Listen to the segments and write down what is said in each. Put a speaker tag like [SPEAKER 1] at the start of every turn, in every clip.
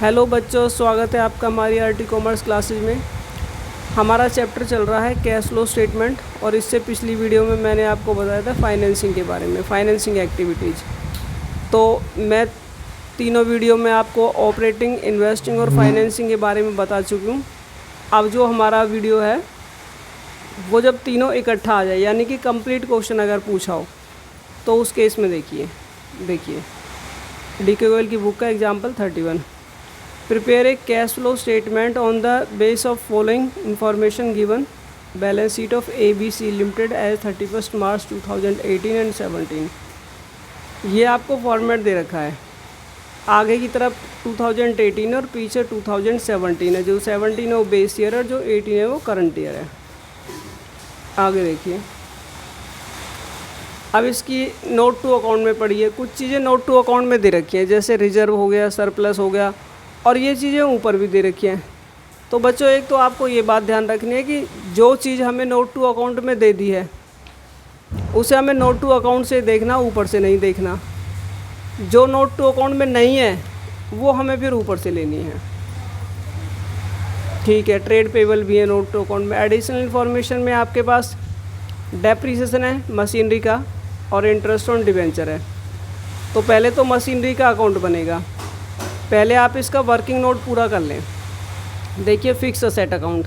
[SPEAKER 1] Hello बच्चों, स्वागत है आपका हमारी आरटी कॉमर्स क्लासेज में। हमारा चैप्टर चल रहा है कैश फ्लो स्टेटमेंट और इससे पिछली वीडियो में मैंने आपको बताया था फाइनेंसिंग के बारे में, फाइनेंसिंग एक्टिविटीज़। तो मैं तीनों वीडियो में आपको ऑपरेटिंग, इन्वेस्टिंग और फाइनेंसिंग के बारे में बता चुकी हूँ। अब जो हमारा वीडियो है वो जब तीनों इकट्ठा आ जाए, यानी कि कंप्लीट क्वेश्चन अगर पूछा हो, तो उस केस में देखिए डी के गोयल की बुक का example 31। Prepare a cash flow statement on the base of following information given. Balance sheet of ABC Limited as 31st March 2018 and 17। ये आपको फॉर्मेट दे रखा है। आगे की तरफ 2018 और पीछे 2017 है। जो 17 है वो बेस ईयर है, जो 18 है वो करंट ईयर है। आगे देखिए, अब इसकी नोट टू अकाउंट में पढ़िए। कुछ चीज़ें नोट टू अकाउंट में दे रखी हैं, जैसे रिजर्व हो गया, सरप्लस हो गया, और ये चीज़ें ऊपर भी दे रखी हैं। तो बच्चों, एक तो आपको ये बात ध्यान रखनी है कि जो चीज़ हमें नोट टू अकाउंट में दे दी है उसे हमें नोट टू अकाउंट से देखना, ऊपर से नहीं देखना। जो नोट टू अकाउंट में नहीं है वो हमें फिर ऊपर से लेनी है। ठीक है, ट्रेड पेबल भी है नोट टू अकाउंट में। एडिशनल इन्फॉर्मेशन में आपके पास डेप्रीसिएशन है मशीनरी का और इंटरेस्ट ऑन डिवेंचर है। तो पहले तो मशीनरी का अकाउंट बनेगा। पहले आप इसका वर्किंग नोट पूरा कर लें। देखिए, फिक्स असेट अकाउंट,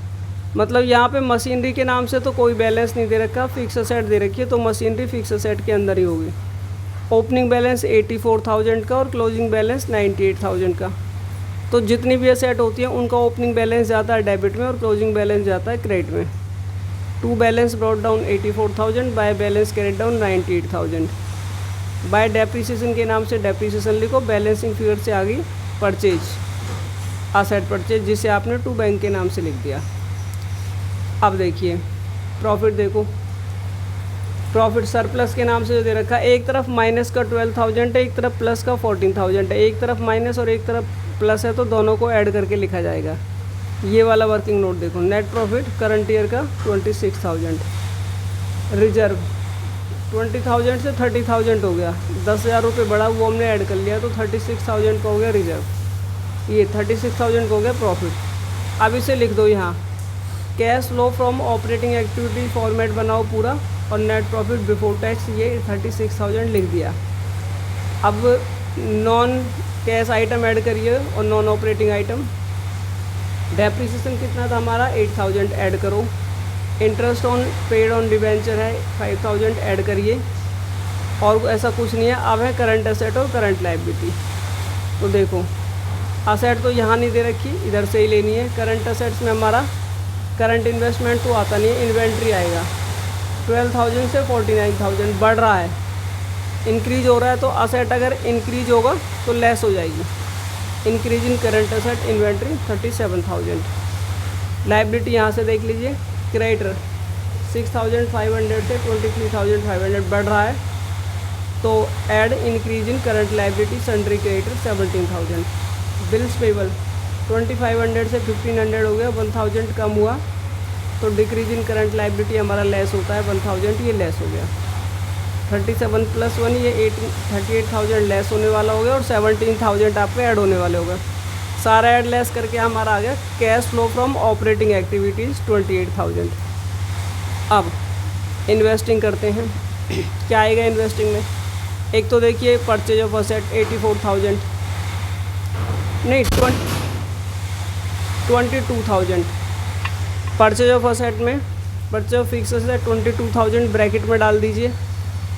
[SPEAKER 1] मतलब यहाँ पे मशीनरी के नाम से तो कोई बैलेंस नहीं दे रखा, फिक्स असेट दे रखी है, तो मशीनरी फिक्स असेट के अंदर ही होगी। ओपनिंग बैलेंस 84,000 का और क्लोजिंग बैलेंस 98,000 का। तो जितनी भी असेट होती है उनका ओपनिंग बैलेंस जाता है डेबिट में और क्लोजिंग बैलेंस जाता है क्रेडिट में। To balance brought down 84,000, by balance carried down 98,000। By depreciation के नाम से डेप्रीसिएशन लिखो, बैलेंसिंग फिगर से आगे परचेज, असेट परचेज, जिसे आपने टू बैंक के नाम से लिख दिया। अब देखिए प्रॉफिट, देखो प्रॉफिट सरप्लस के नाम से जो दे रखा है, एक तरफ माइनस का 12,000 है, एक तरफ प्लस का 14,000 है। एक तरफ माइनस और एक तरफ प्लस है, तो दोनों को ऐड करके लिखा जाएगा। ये वाला वर्किंग नोट देखो, नेट प्रॉफिट करंट ईयर का 26,000। रिजर्व 20,000 से 30,000 हो गया, 10,000 रुपये बढ़ा, वो हमने ऐड कर लिया, तो 36,000 का हो गया रिजर्व। ये 36,000 का हो गया प्रॉफिट। अब इसे लिख दो यहाँ, cash flow from operating activity format बनाओ पूरा, और नेट प्रॉफिट बिफोर टैक्स ये 36,000 लिख दिया। अब नॉन कैश आइटम ऐड करिए और नॉन ऑपरेटिंग आइटम। डेप्रीसिएशन कितना था हमारा, 8,000 ऐड करो। Interest on paid on debenture है 5,000 ऐड करिए, और ऐसा कुछ नहीं है। अब है करंट असेट और करंट लायबिलिटी। तो देखो, असेट तो यहाँ नहीं दे रखी, इधर से ही लेनी है। करंट असेट्स में हमारा करंट इन्वेस्टमेंट तो आता नहीं है, इन्वेंट्री आएगा। 12,000 से 49,000 बढ़ रहा है, इंक्रीज हो रहा है। तो असेट अगर इंक्रीज होगा तो लेस हो जाएगी। Increase in current asset inventory 37,000। Liability यहाँ से देख लीजिए, क्रेडिटर 6,500 से 23,500 बढ़ रहा है, तो add increase in current liability sundry creditor 17,000। Bills payable 2,500 से 1,500 हो गया, 1,000 कम हुआ, तो डिक्रीज इन करंट लायबिलिटी हमारा लेस होता है 1,000, ये लेस हो गया। 37 + 1 ये 38,000 लेस होने वाला हो गया, और 17,000 आप पे ऐड होने वाले हो गए। सारा ऐड लेस करके हमारा आ गया cash flow from operating activities 28,000। अब इन्वेस्टिंग करते हैं। क्या आएगा इन्वेस्टिंग में? एक तो देखिए परचेज ऑफ असेट 84,000, नहीं 22,000। परचेज ऑफ असेट में purchase of fix asset 22,000 bracket में डाल दीजिए।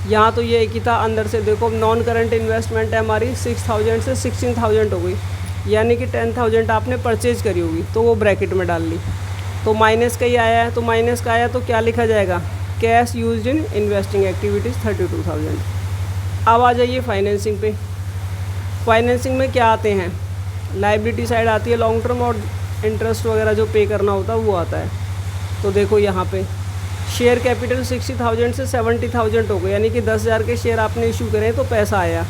[SPEAKER 1] यहाँ तो ये एक ही था, अंदर से देखो नॉन करंट इन्वेस्टमेंट है हमारी 6,000 से 16,000 हो गई, यानी कि 10,000 आपने परचेज करी होगी, तो वो ब्रैकेट में डाल ली। तो माइनस का ही आया है, तो माइनस का आया तो क्या लिखा जाएगा, cash used in investing activities 32,000। अब आ जाइए फाइनेंसिंग पे। फाइनेंसिंग में क्या आते हैं, लायबिलिटी साइड आती है लॉन्ग टर्म, और इंटरेस्ट वगैरह जो पे करना होता है वो आता है। तो देखो यहाँ पे शेयर कैपिटल 60,000 से 70,000 हो गए, यानी कि 10,000 के शेयर आपने इशू करें तो पैसा आया।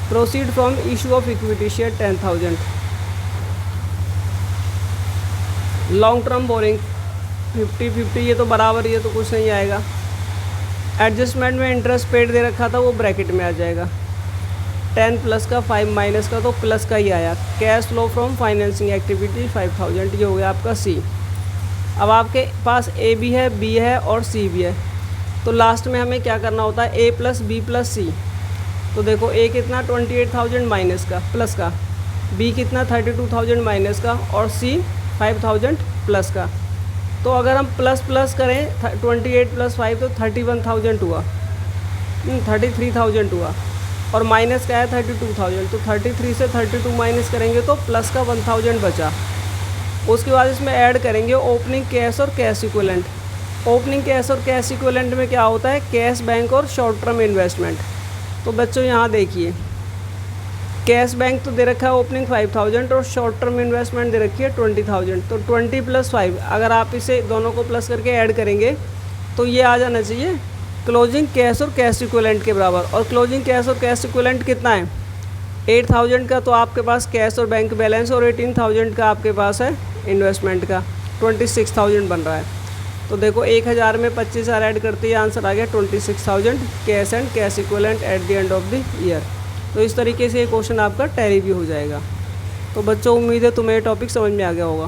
[SPEAKER 1] Proceed from issue of equity share 10,000। Long term borrowing 50-50, ये तो बराबर, ये तो कुछ नहीं आएगा। एडजस्टमेंट में इंटरेस्ट पेड दे रखा था, वो ब्रैकेट में आ जाएगा। 10 प्लस का 5 माइनस का, तो प्लस का ही आया। Cash flow from financing activity 5000, ये हो गया आपका सी। अब आपके पास ए भी है, बी है और सी भी है, तो लास्ट में हमें क्या करना होता है, ए प्लस बी प्लस सी। तो देखो ए कितना 28,000 माइनस का प्लस का, बी कितना 32,000 माइनस का, और सी 5,000 प्लस का। तो अगर हम प्लस प्लस करें 28 प्लस 5 तो 31,000 हुआ, 33,000 हुआ, और माइनस का है 32,000, तो 33 से 32 माइनस करेंगे तो प्लस का 1,000 बचा। उसके बाद इसमें ऐड करेंगे ओपनिंग कैश और कैश इक्विवेलेंट। ओपनिंग कैश और कैश इक्विवेलेंट में क्या होता है, कैश बैंक और शॉर्ट टर्म इन्वेस्टमेंट। तो बच्चों यहाँ देखिए, कैश बैंक तो दे रखा है ओपनिंग 5,000 और शॉर्ट टर्म इन्वेस्टमेंट दे रखी है 20,000। तो 20 प्लस 5, अगर आप इसे दोनों को प्लस करके ऐड करेंगे तो ये आ जाना चाहिए क्लोजिंग कैश और कैश इक्विवेलेंट के बराबर। और क्लोजिंग कैश और कैश इक्विवेलेंट कितना है, 8,000 का तो आपके पास कैश और बैंक बैलेंस, और 18,000 का आपके पास है इन्वेस्टमेंट का, 26,000 बन रहा है। तो देखो 1,000 में 25,000 ऐड करते ही आंसर आ गया 26,000 cash and cash equivalent at the end of the year. तो इस तरीके से ये क्वेश्चन आपका टैली भी हो जाएगा। तो बच्चों उम्मीद है तुम्हें ये टॉपिक समझ में आ गया होगा।